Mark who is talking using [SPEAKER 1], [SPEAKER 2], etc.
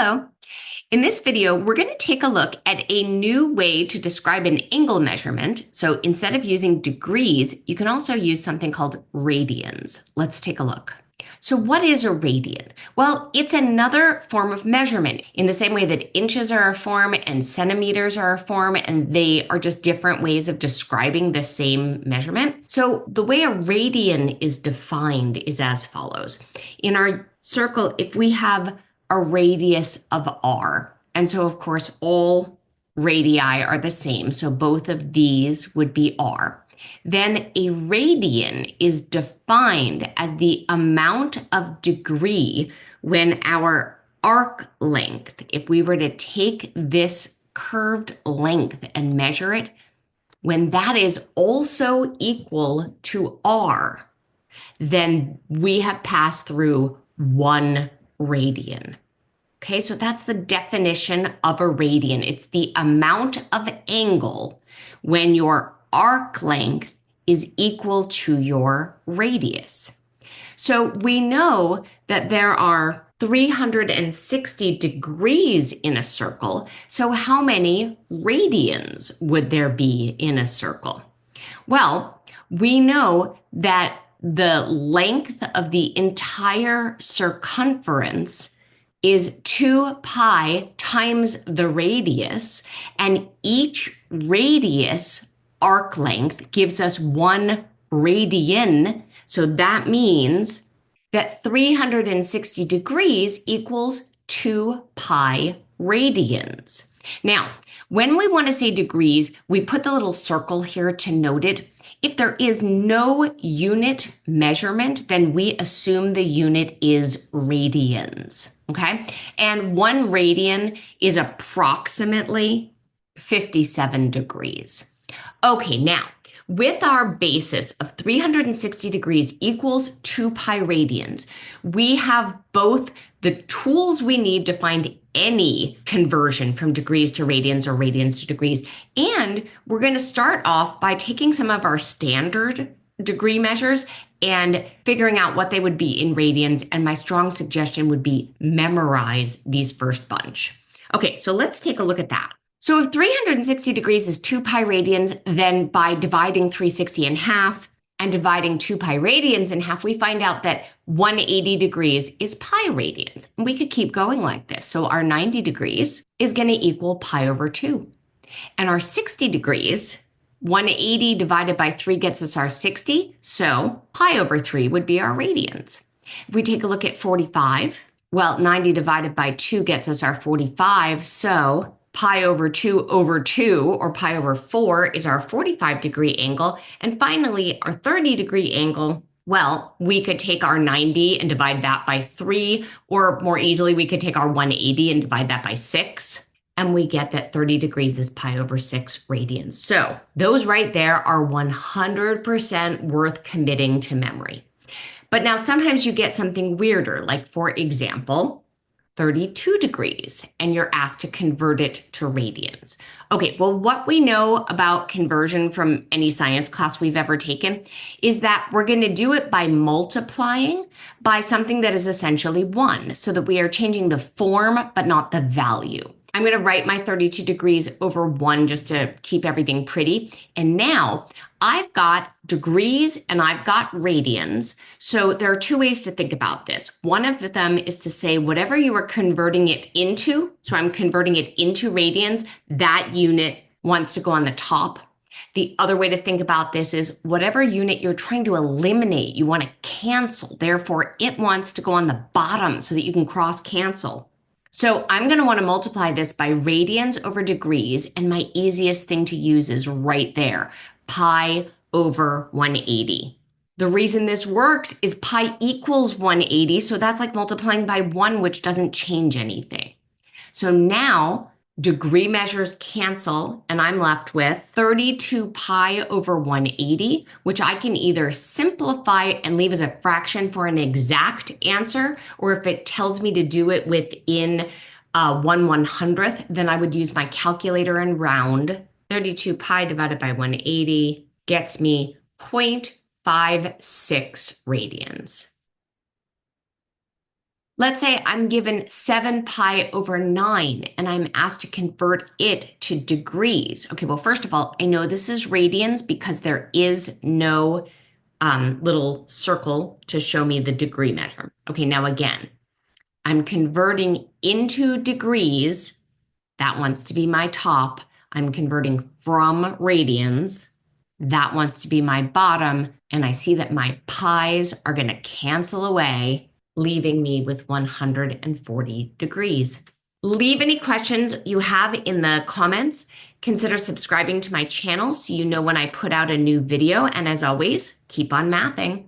[SPEAKER 1] Hello. In this video, we're going to take a look at a new way to describe an angle measurement. So instead of using degrees, you can also use something called radians. Let's take a look. So what is a radian? Well, it's another form of measurement in the same way that inches are a form and centimeters are a form, and they are just different ways of describing the same measurement. So the way a radian is defined is as follows. In our circle, if we have a radius of r, and so of course all radii are the same, so both of these would be r. Then a radian is defined as the amount of degree when our arc length, if we were to take this curved length and measure it, when that is also equal to r, then we have passed through 1 radian. Okay, so that's the definition of a radian. It's the amount of angle when your arc length is equal to your radius. So we know that there are 360 degrees in a circle. So how many radians would there be in a circle? Well, we know that the length of the entire circumference is 2 pi times the radius, and each radius arc length gives us 1 radian. So that means that 360 degrees equals 2 pi radians. Now, when we want to say degrees, we put the little circle here to note it. If there is no unit measurement, then we assume the unit is radians, okay? And 1 radian is approximately 57 degrees. Okay, now, with our basis of 360 degrees equals 2 pi radians, we have both the tools we need to find any conversion from degrees to radians or radians to degrees, and we're going to start off by taking some of our standard degree measures and figuring out what they would be in radians, and my strong suggestion would be memorize these first bunch. Okay, so let's take a look at that. So if 360 degrees is 2 pi radians, then by dividing 360 in half and dividing 2 pi radians in half, we find out that 180 degrees is pi radians. And we could keep going like this. So our 90 degrees is going to equal pi over 2. And our 60 degrees, 180 divided by 3 gets us our 60. So pi over 3 would be our radians. If we take a look at 45, well, 90 divided by 2 gets us our 45. So pi over 2 or pi over 4 is our 45 degree angle. And finally, our 30 degree angle, well, we could take our 90 and divide that by 3, or more easily, we could take our 180 and divide that by 6. And we get that 30 degrees is pi over 6 radians. So those right there are 100% worth committing to memory. But now sometimes you get something weirder, like for example, 32 degrees, and you're asked to convert it to radians. Okay, well, what we know about conversion from any science class we've ever taken is that we're going to do it by multiplying by something that is essentially 1, so that we are changing the form but not the value. I'm going to write my 32 degrees over 1 just to keep everything pretty. And now I've got degrees and I've got radians. So there are 2 ways to think about this. One of them is to say whatever you are converting it into, so I'm converting it into radians, that unit wants to go on the top. The other way to think about this is whatever unit you're trying to eliminate, you want to cancel. Therefore, it wants to go on the bottom so that you can cross cancel. So I'm going to want to multiply this by radians over degrees, and my easiest thing to use is right there, pi over 180. The reason this works is pi equals 180, so that's like multiplying by 1, which doesn't change anything. So now degree measures cancel, and I'm left with 32 pi over 180, which I can either simplify and leave as a fraction for an exact answer, or if it tells me to do it within 1/100th, then I would use my calculator and round. 32 pi divided by 180 gets me 0.56 radians. Let's say I'm given 7 pi over 9 and I'm asked to convert it to degrees. Okay, well, first of all, I know this is radians because there is no little circle to show me the degree measure. Okay, now again, I'm converting into degrees. That wants to be my top. I'm converting from radians. That wants to be my bottom. And I see that my pi's are going to cancel away, leaving me with 140 degrees. Leave any questions you have in the comments. Consider subscribing to my channel so you know when I put out a new video. And as always, keep on mathing.